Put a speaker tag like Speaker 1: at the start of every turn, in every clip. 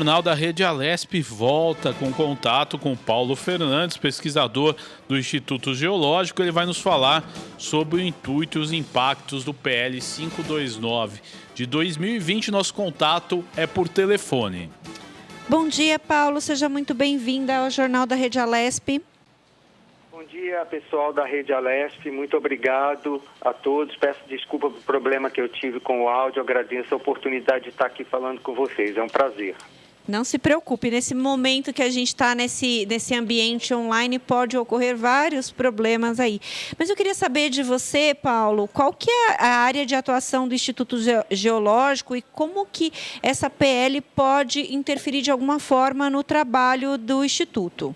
Speaker 1: O Jornal da Rede Alesp volta com contato com Paulo Fernandes, pesquisador do Instituto Geológico. Ele vai nos falar sobre o intuito e os impactos do PL 529 de 2020. Nosso contato é por telefone.
Speaker 2: Bom dia, Paulo. Seja muito bem-vinda ao Jornal da Rede Alesp.
Speaker 3: Bom dia, pessoal da Rede Alesp. Muito obrigado a todos. Peço desculpa pelo problema que eu tive com o áudio. Agradeço a oportunidade de estar aqui falando com vocês. É um prazer.
Speaker 2: Não se preocupe, nesse momento que a gente está nesse ambiente online, pode ocorrer vários problemas aí. Mas eu queria saber de você, Paulo, qual que é a área de atuação do Instituto Geológico e como que essa PL pode interferir de alguma forma no trabalho do Instituto?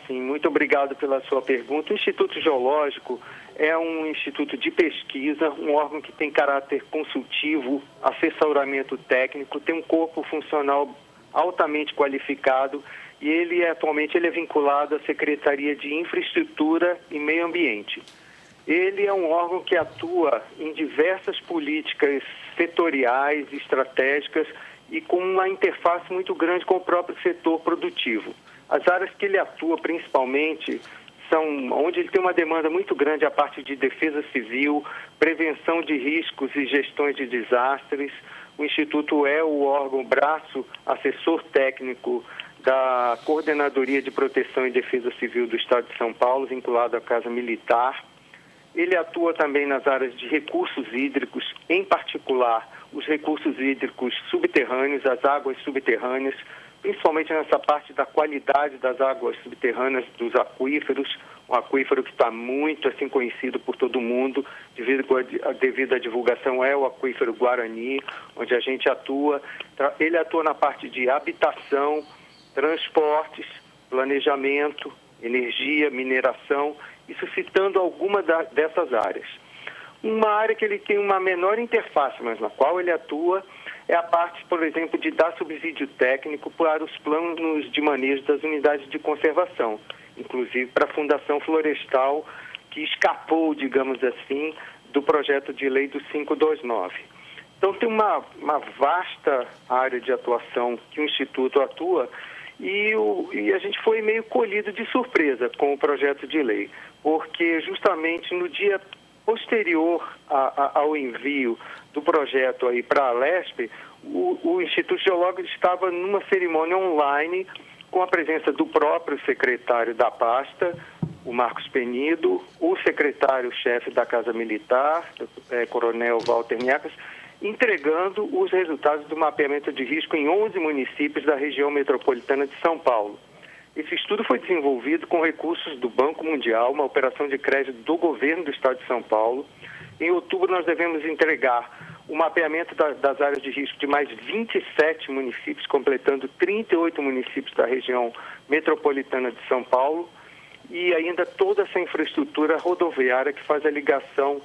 Speaker 3: Sim, muito obrigado pela sua pergunta. O Instituto Geológico é um instituto de pesquisa, um órgão que tem caráter consultivo, assessoramento técnico, tem um corpo funcional altamente qualificado e atualmente é vinculado à Secretaria de Infraestrutura e Meio Ambiente. Ele é um órgão que atua em diversas políticas setoriais, estratégicas e com uma interface muito grande com o próprio setor produtivo. As áreas que ele atua principalmente são onde ele tem uma demanda muito grande a parte de defesa civil, prevenção de riscos e gestões de desastres. O Instituto é o órgão braço assessor técnico da Coordenadoria de Proteção e Defesa Civil do Estado de São Paulo, vinculado à Casa Militar. Ele atua também nas áreas de recursos hídricos, em particular os recursos hídricos subterrâneos, as águas subterrâneas, principalmente nessa parte da qualidade das águas subterrâneas dos aquíferos, um aquífero que está muito assim conhecido por todo mundo, devido à divulgação, é o aquífero Guarani, onde a gente atua. Ele atua na parte de habitação, transportes, planejamento, energia, mineração, isso citando alguma dessas áreas. Uma área que ele tem uma menor interface, mas na qual ele atua, é a parte, por exemplo, de dar subsídio técnico para os planos de manejo das unidades de conservação, inclusive para a Fundação Florestal, que escapou, digamos assim, do projeto de lei do 529. Então, tem uma vasta área de atuação que o Instituto atua e a gente foi meio colhido de surpresa com o projeto de lei, porque justamente no dia posterior ao envio do projeto aí para a Alesp, o Instituto Geológico estava numa cerimônia online com a presença do próprio secretário da pasta, o Marcos Penido, o secretário-chefe da Casa Militar, Coronel Walter Niecas, entregando os resultados do mapeamento de risco em 11 municípios da região metropolitana de São Paulo. Esse estudo foi desenvolvido com recursos do Banco Mundial, uma operação de crédito do governo do Estado de São Paulo. Em outubro, nós devemos entregar o mapeamento das áreas de risco de mais 27 municípios, completando 38 municípios da região metropolitana de São Paulo, e ainda toda essa infraestrutura rodoviária que faz a ligação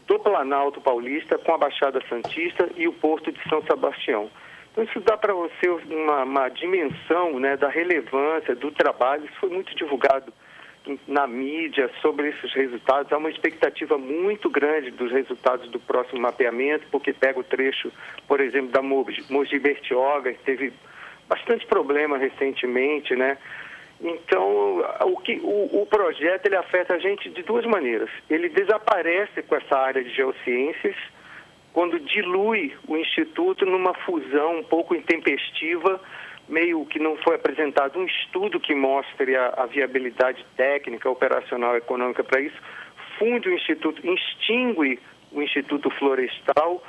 Speaker 3: do Planalto Paulista com a Baixada Santista e o Porto de São Sebastião. Então, isso dá para você uma dimensão, né, da relevância do trabalho. Isso foi muito divulgado na mídia sobre esses resultados. Há uma expectativa muito grande dos resultados do próximo mapeamento, porque pega o trecho, por exemplo, da Mogi Bertioga, que teve bastante problema recentemente, né? Então, o projeto ele afeta a gente de duas maneiras. Ele desaparece com essa área de geociências, quando dilui o Instituto numa fusão um pouco intempestiva, meio que não foi apresentado um estudo que mostre a viabilidade técnica, operacional, econômica para isso, funde o Instituto, extingue o Instituto Florestal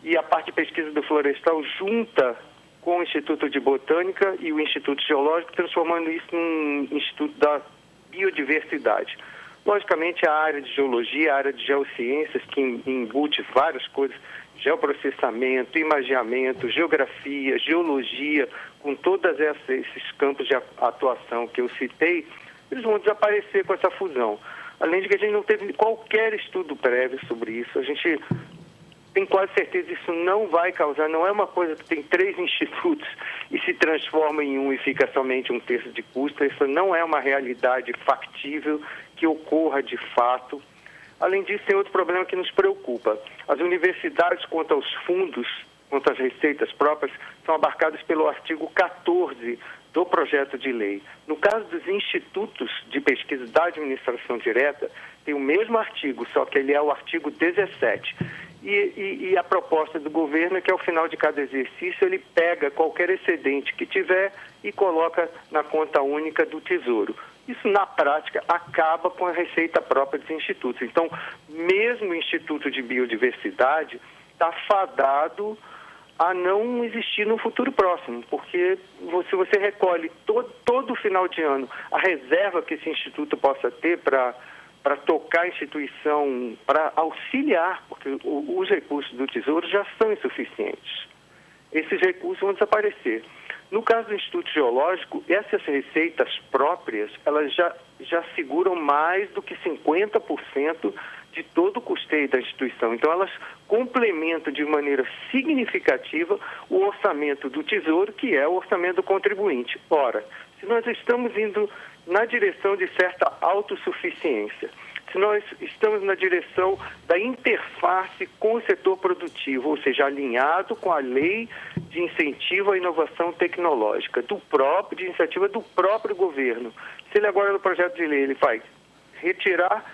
Speaker 3: e a parte de pesquisa do Florestal junta com o Instituto de Botânica e o Instituto Geológico, transformando isso num Instituto da Biodiversidade. Logicamente, a área de geologia, a área de geociências, que embute várias coisas, geoprocessamento, imageamento, geografia, geologia, com todos esses campos de atuação que eu citei, eles vão desaparecer com essa fusão. Além de que a gente não teve qualquer estudo prévio sobre isso, a gente tem quase certeza que isso não vai causar, não é uma coisa que tem 3 institutos e se transforma em um e fica somente 1/3 de custo, isso não é uma realidade factível que ocorra de fato. Além disso, tem outro problema que nos preocupa. As universidades, quanto aos fundos quanto às receitas próprias, são abarcadas pelo artigo 14 do projeto de lei. No caso dos institutos de pesquisa da administração direta, tem o mesmo artigo, só que ele é o artigo 17. E a proposta do governo é que ao final de cada exercício ele pega qualquer excedente que tiver e coloca na conta única do Tesouro. Isso, na prática, acaba com a receita própria dos institutos. Então, mesmo o Instituto de Biodiversidade está fadado a não existir no futuro próximo, porque se você recolhe todo final de ano a reserva que esse instituto possa ter para tocar a instituição, para auxiliar, porque os recursos do Tesouro já são insuficientes. Esses recursos vão desaparecer. No caso do Instituto Geológico, essas receitas próprias, elas já seguram mais do que 50% de todo o custeio da instituição. Então, elas complementam de maneira significativa o orçamento do Tesouro, que é o orçamento do contribuinte. Ora, se nós estamos indo na direção de certa autossuficiência, se nós estamos na direção da interface com o setor produtivo, ou seja, alinhado com a lei de incentivo à inovação tecnológica, de iniciativa do próprio governo. Se ele agora no projeto de lei ele vai retirar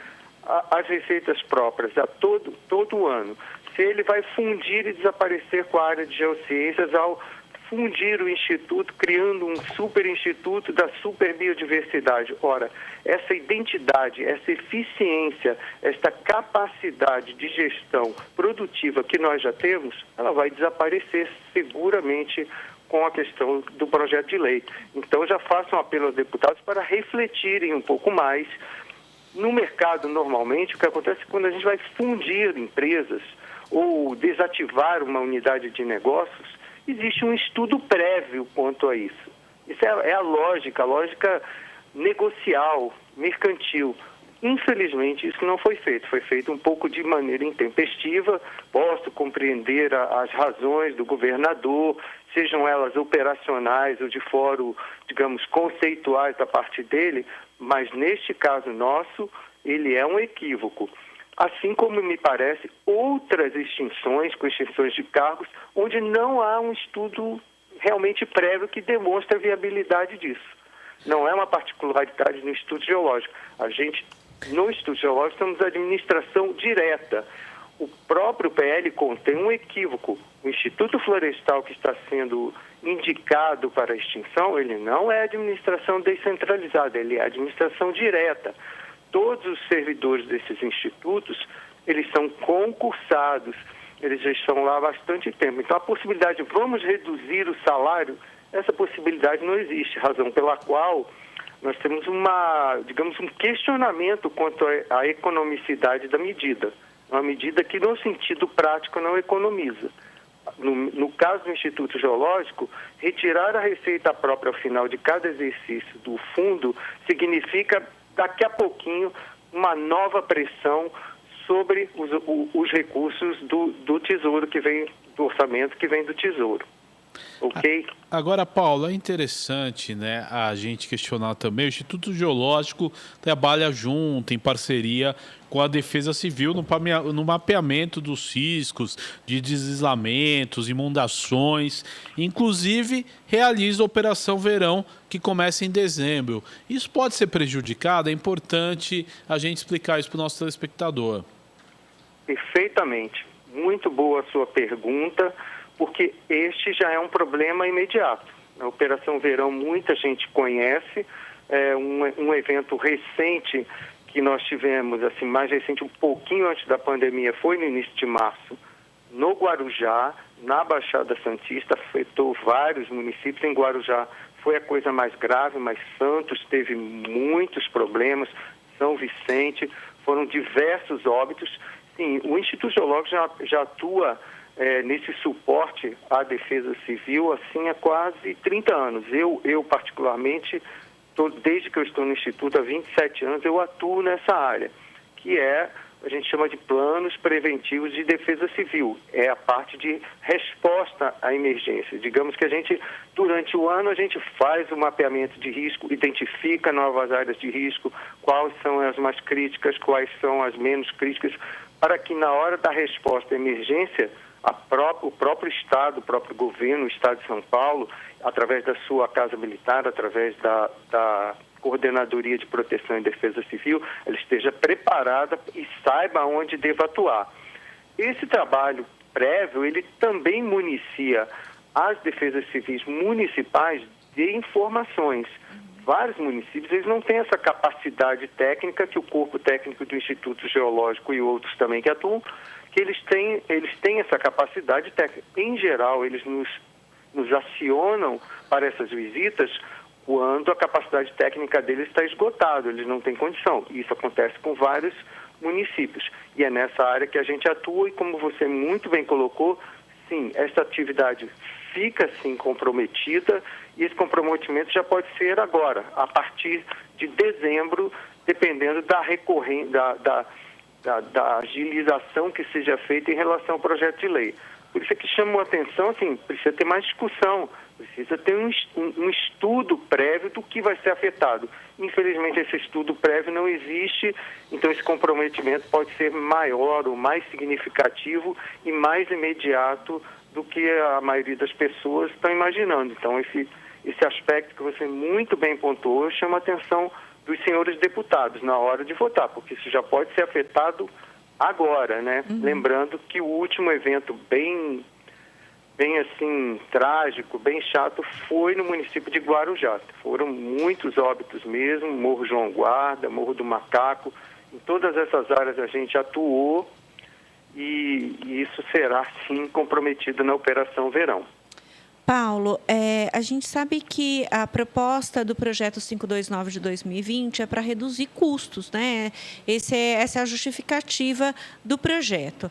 Speaker 3: as receitas próprias a todo ano, se ele vai fundir e desaparecer com a área de geociências ao fundir o Instituto, criando um super instituto da super biodiversidade. Ora, essa identidade, essa eficiência, esta capacidade de gestão produtiva que nós já temos, ela vai desaparecer seguramente com a questão do projeto de lei. Então, já faço um apelo aos deputados para refletirem um pouco mais. No mercado, normalmente, o que acontece quando a gente vai fundir empresas ou desativar uma unidade de negócios, existe um estudo prévio quanto a isso. Isso é a lógica negocial, mercantil. Infelizmente, isso não foi feito. Foi feito um pouco de maneira intempestiva. Posso compreender as razões do governador, sejam elas operacionais ou de fórum, digamos, conceituais da parte dele, mas neste caso nosso, ele é um equívoco. Assim como, me parece, outras extinções, com extinções de cargos, onde não há um estudo realmente prévio que demonstre a viabilidade disso. Não é uma particularidade no Instituto Geológico. No Instituto Geológico, temos a administração direta. O próprio PL contém um equívoco. O Instituto Florestal, que está sendo indicado para a extinção, ele não é administração descentralizada, ele é administração direta. Todos os servidores desses institutos, eles são concursados, eles já estão lá há bastante tempo. Então, a possibilidade de vamos reduzir o salário, essa possibilidade não existe, razão pela qual nós temos um questionamento quanto à economicidade da medida. Uma medida que, no sentido prático, não economiza. No caso do Instituto Geológico, retirar a receita própria ao final de cada exercício do fundo significa, daqui a pouquinho, uma nova pressão sobre os recursos do Tesouro, do orçamento que vem do Tesouro. Ok?
Speaker 1: Agora, Paulo, é interessante, né, a gente questionar também. O Instituto Geológico trabalha junto, em parceria com a Defesa Civil, no mapeamento dos riscos de deslizamentos, inundações. Inclusive, realiza a Operação Verão, que começa em dezembro. Isso pode ser prejudicado? É importante a gente explicar isso para o nosso telespectador.
Speaker 3: Perfeitamente. Muito boa a sua pergunta, porque este já é um problema imediato. A Operação Verão muita gente conhece, é um evento recente que nós tivemos, assim, mais recente, um pouquinho antes da pandemia, foi no início de março, no Guarujá, na Baixada Santista, afetou vários municípios. Em Guarujá foi a coisa mais grave, mas Santos teve muitos problemas, São Vicente, foram diversos óbitos. Sim, o Instituto Geológico já atua nesse suporte à Defesa Civil assim há quase 30 anos. Eu particularmente, desde que eu estou no Instituto há 27 anos, eu atuo nessa área, que a gente chama de planos preventivos de defesa civil. É a parte de resposta à emergência. Digamos que durante o ano, a gente faz o mapeamento de risco, identifica novas áreas de risco, quais são as mais críticas, quais são as menos críticas, para que na hora da resposta à emergência, o próprio Estado, o próprio governo, o Estado de São Paulo, através da sua Casa Militar, através da Coordenadoria de Proteção e Defesa Civil, ela esteja preparada e saiba onde deva atuar. Esse trabalho prévio, ele também municia as defesas civis municipais de informações. Vários municípios, eles não têm essa capacidade técnica que o corpo técnico do Instituto Geológico e outros também que atuam, que eles têm essa capacidade técnica. Em geral, eles nos acionam para essas visitas quando a capacidade técnica deles está esgotada, eles não têm condição. Isso acontece com vários municípios. E é nessa área que a gente atua e, como você muito bem colocou, sim, essa atividade fica, sim, comprometida e esse comprometimento já pode ser agora, a partir de dezembro, dependendo da agilização que seja feita em relação ao projeto de lei. Por isso é que chamou a atenção, assim, precisa ter mais discussão, precisa ter um estudo prévio do que vai ser afetado. Infelizmente, esse estudo prévio não existe, então esse comprometimento pode ser maior ou mais significativo e mais imediato do que a maioria das pessoas estão imaginando. Então, esse aspecto que você muito bem pontuou chama a atenção dos senhores deputados na hora de votar, porque isso já pode ser afetado agora, né? Lembrando que o último evento bem assim, trágico, bem chato, foi no município de Guarujá. Foram muitos óbitos mesmo, Morro João Guarda, Morro do Macaco. Em todas essas áreas a gente atuou e isso será, sim, comprometido na Operação Verão.
Speaker 2: Paulo, a gente sabe que a proposta do projeto 529 de 2020 é para reduzir custos, né? Essa é a justificativa do projeto.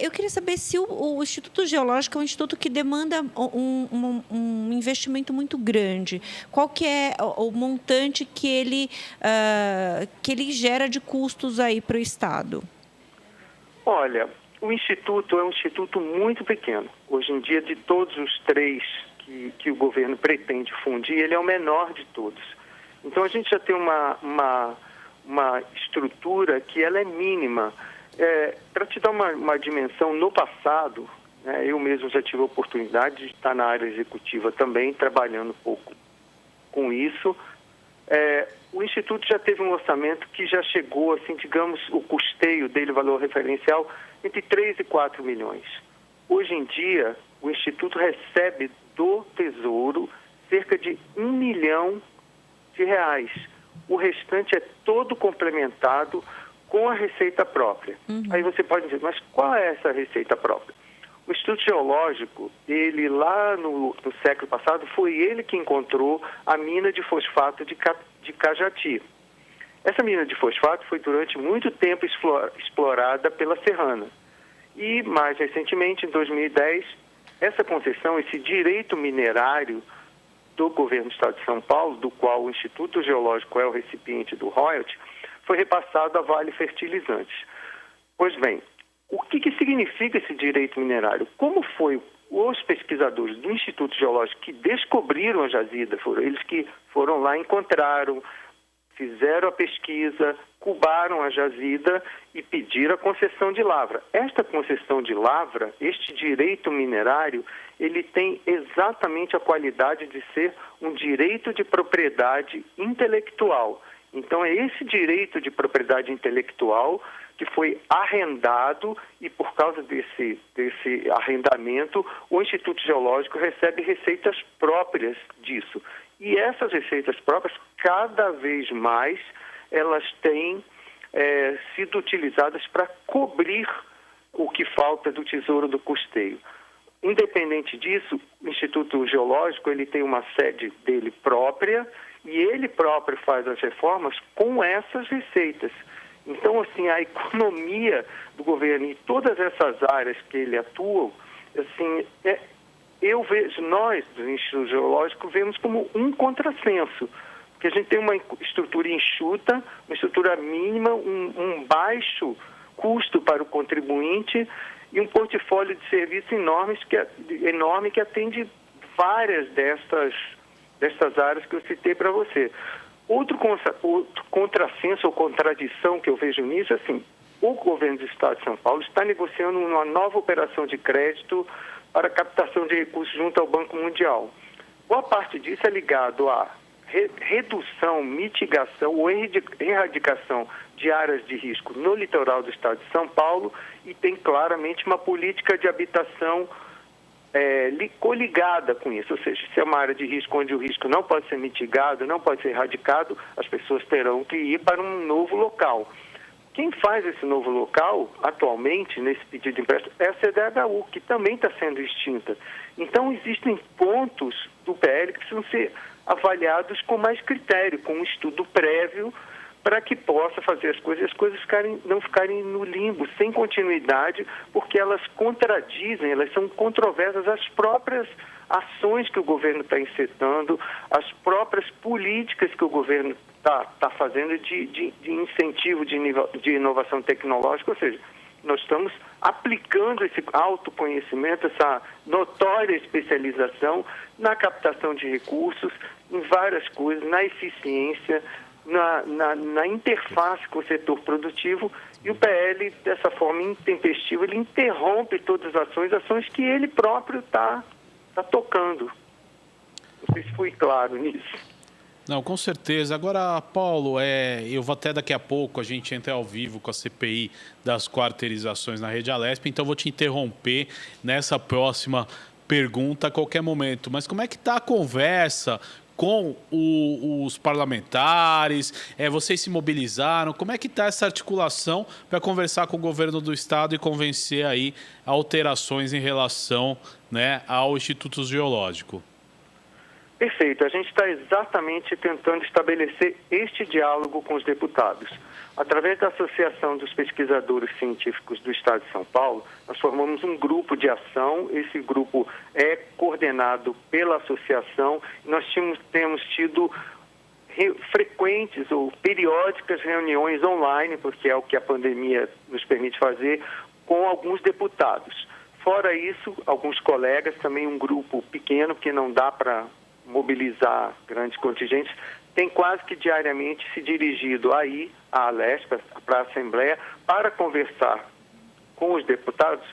Speaker 2: Eu queria saber se o Instituto Geológico é um instituto que demanda um investimento muito grande. Qual que é o montante que ele gera de custos aí para o Estado?
Speaker 3: Olha, o Instituto é um instituto muito pequeno. Hoje em dia, de todos os três que o governo pretende fundir, ele é o menor de todos. Então, a gente já tem uma estrutura que ela é mínima. Para te dar uma dimensão, no passado, né, eu mesmo já tive a oportunidade de estar na área executiva também, trabalhando um pouco com isso. O Instituto já teve um orçamento que já chegou, assim, digamos, o custeio dele, o valor referencial, entre 3 e 4 milhões. Hoje em dia, o Instituto recebe do Tesouro cerca de R$1 milhão. O restante é todo complementado com a receita própria. Aí você pode dizer, mas qual é essa receita própria? O Instituto Geológico, ele lá no século passado, foi ele que encontrou a mina de fosfato de Cajati. Essa mina de fosfato foi durante muito tempo explorada pela Serrana. E, mais recentemente, em 2010, essa concessão, esse direito minerário do governo do Estado de São Paulo, do qual o Instituto Geológico é o recipiente do royalty, foi repassado à Vale Fertilizantes. Pois bem, o que significa esse direito minerário? Como foi os pesquisadores do Instituto Geológico que descobriram a jazida, foram eles que foram lá, encontraram, fizeram a pesquisa, cubaram a jazida e pediram a concessão de lavra. Esta concessão de lavra, este direito minerário, ele tem exatamente a qualidade de ser um direito de propriedade intelectual. Então, é esse direito de propriedade intelectual que foi arrendado e, por causa desse arrendamento, o Instituto Geológico recebe receitas próprias disso. E essas receitas próprias, cada vez mais, elas têm sido utilizadas para cobrir o que falta do tesouro do custeio. Independente disso, o Instituto Geológico ele tem uma sede dele própria e ele próprio faz as reformas com essas receitas. Então, assim, a economia do governo em todas essas áreas que ele atua, assim, eu vejo, nós do Instituto Geológico vemos como um contrassenso, porque a gente tem uma estrutura enxuta, uma estrutura mínima, um baixo custo para o contribuinte e um portfólio de serviços enorme que atende várias destas áreas que eu citei para você. Outro contrassenso ou contradição que eu vejo nisso é assim, o governo do Estado de São Paulo está negociando uma nova operação de crédito para captação de recursos junto ao Banco Mundial. Boa parte disso é ligado à redução, mitigação ou erradicação de áreas de risco no litoral do Estado de São Paulo e tem claramente uma política de habitação coligada com isso, ou seja, se é uma área de risco onde o risco não pode ser mitigado, não pode ser erradicado, as pessoas terão que ir para um novo local. Quem faz esse novo local, atualmente, nesse pedido de empréstimo, é a CDHU, que também está sendo extinta. Então, existem pontos do PL que precisam ser avaliados com mais critério, com um estudo prévio, para que possa fazer as coisas não ficarem no limbo, sem continuidade, porque elas contradizem, elas são controversas às próprias ações que o governo está incitando, as próprias políticas que o governo está fazendo de incentivo de inovação tecnológica, ou seja, nós estamos aplicando esse autoconhecimento, essa notória especialização na captação de recursos, em várias coisas, na eficiência, na interface com o setor produtivo, e o PL, dessa forma intempestiva, ele interrompe todas as ações que ele próprio está tocando. Não sei se fui claro nisso.
Speaker 1: Não, com certeza. Agora, Paulo, eu vou até daqui a pouco, a gente entra ao vivo com a CPI das quarteirizações na Rede Alesp, então vou te interromper nessa próxima pergunta a qualquer momento. Mas como é que está a conversa com os parlamentares? Vocês se mobilizaram? Como é que está essa articulação para conversar com o governo do Estado e convencer aí alterações em relação, né, ao Instituto Geológico?
Speaker 3: Perfeito. A gente está exatamente tentando estabelecer este diálogo com os deputados. Através da Associação dos Pesquisadores Científicos do Estado de São Paulo, nós formamos um grupo de ação. Esse grupo é coordenado pela associação. Nós temos tido frequentes ou periódicas reuniões online, porque é o que a pandemia nos permite fazer, com alguns deputados. Fora isso, alguns colegas, também um grupo pequeno, porque não dá para mobilizar grandes contingentes, tem quase que diariamente se dirigido aí à Alesp, para a Assembleia, para conversar com os deputados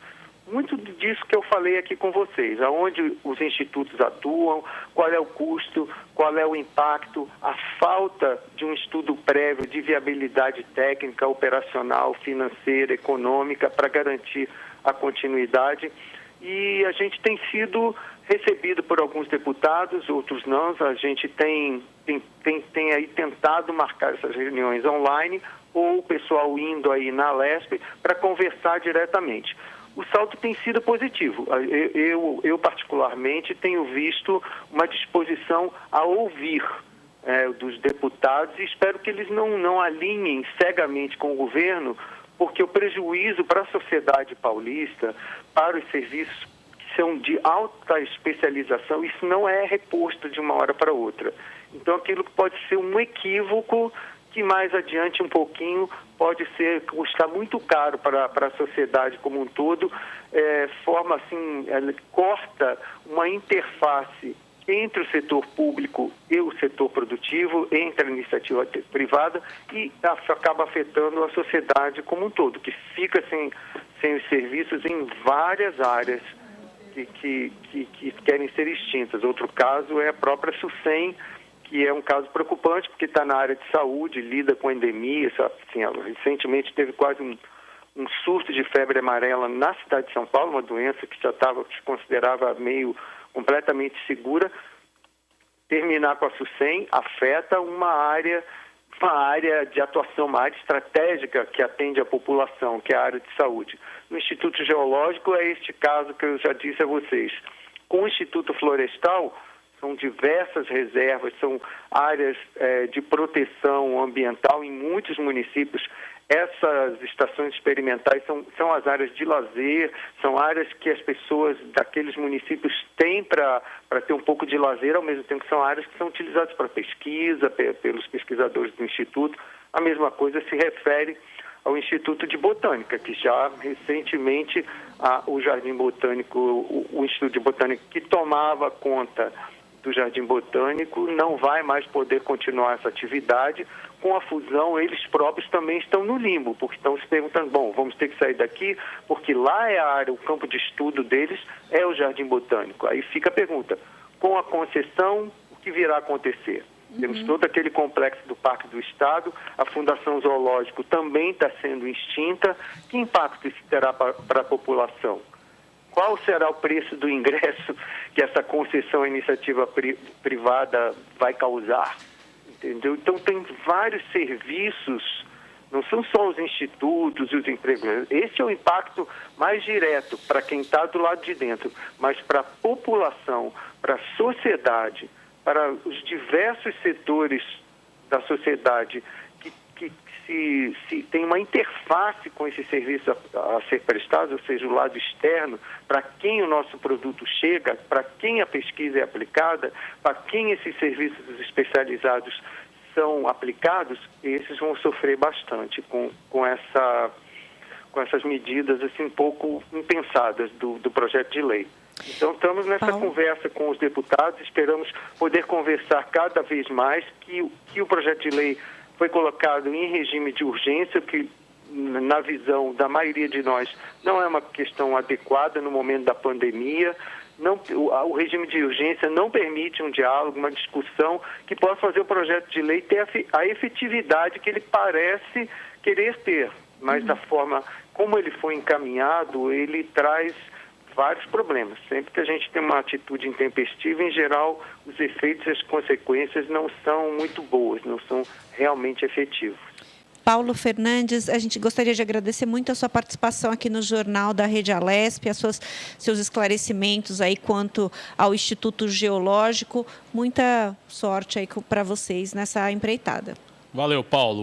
Speaker 3: muito disso que eu falei aqui com vocês, aonde os institutos atuam, qual é o custo, qual é o impacto, a falta de um estudo prévio de viabilidade técnica, operacional, financeira, econômica, para garantir a continuidade. E a gente tem sido recebido por alguns deputados, outros não. A gente tem aí tentado marcar essas reuniões online, ou o pessoal indo aí na Alesp para conversar diretamente. O saldo tem sido positivo. Eu particularmente tenho visto uma disposição a ouvir dos deputados e espero que eles não alinhem cegamente com o governo, porque o prejuízo para a sociedade paulista, para os serviços que são de alta especialização, isso não é reposto de uma hora para outra. Então, aquilo que pode ser um equívoco, que mais adiante um pouquinho pode custar muito caro para a sociedade como um todo, forma assim, corta uma interface entre o setor público e o setor produtivo, entre a iniciativa privada, e acaba afetando a sociedade como um todo, que fica sem os serviços em várias áreas que querem ser extintas. Outro caso é a própria SUSEM, que é um caso preocupante, porque está na área de saúde, lida com endemia. Assim, recentemente teve quase um surto de febre amarela na cidade de São Paulo, uma doença que se considerava completamente segura. Terminar com a SUSEM afeta uma área de atuação, uma área estratégica que atende a população, que é a área de saúde. No Instituto Geológico é este caso que eu já disse a vocês. Com o Instituto Florestal, são diversas reservas, são áreas de proteção ambiental em muitos municípios. Essas estações experimentais são as áreas de lazer, são áreas que as pessoas daqueles municípios têm para ter um pouco de lazer, ao mesmo tempo que são áreas que são utilizadas para pesquisa, pelos pesquisadores do Instituto. A mesma coisa se refere ao Instituto de Botânica, que já recentemente o Jardim Botânico, o Instituto de Botânica, que tomava conta do Jardim Botânico não vai mais poder continuar essa atividade. Com a fusão, eles próprios também estão no limbo, porque estão se perguntando, bom, vamos ter que sair daqui, porque lá é a área, o campo de estudo deles é o Jardim Botânico. Aí fica a pergunta, com a concessão, o que virá a acontecer? Temos todo aquele complexo do Parque do Estado, a Fundação Zoológico também está sendo extinta. Que impacto isso terá para a população? Qual será o preço do ingresso que essa concessão à iniciativa privada vai causar? Entendeu? Então, tem vários serviços, não são só os institutos e os empregos. Esse é o impacto mais direto para quem está do lado de dentro, mas para a população, para a sociedade, para os diversos setores da sociedade que se tem uma interface com esse serviço a ser prestado, ou seja, o lado externo, para quem o nosso produto chega, para quem a pesquisa é aplicada, para quem esses serviços especializados são aplicados, esses vão sofrer bastante com essas medidas assim, um pouco impensadas do projeto de lei. Então, estamos nessa conversa com os deputados, esperamos poder conversar cada vez mais que o projeto de lei foi colocado em regime de urgência, que na visão da maioria de nós não é uma questão adequada no momento da pandemia. O regime de urgência não permite um diálogo, uma discussão que possa fazer o projeto de lei ter a efetividade que ele parece querer ter, mas da forma como ele foi encaminhado, ele traz vários problemas. Sempre que a gente tem uma atitude intempestiva, em geral, os efeitos e as consequências não são muito boas, não são realmente efetivos.
Speaker 2: Paulo Fernandes, a gente gostaria de agradecer muito a sua participação aqui no Jornal da Rede Alesp, seus esclarecimentos aí quanto ao Instituto Geológico. Muita sorte aí para vocês nessa empreitada.
Speaker 1: Valeu, Paulo.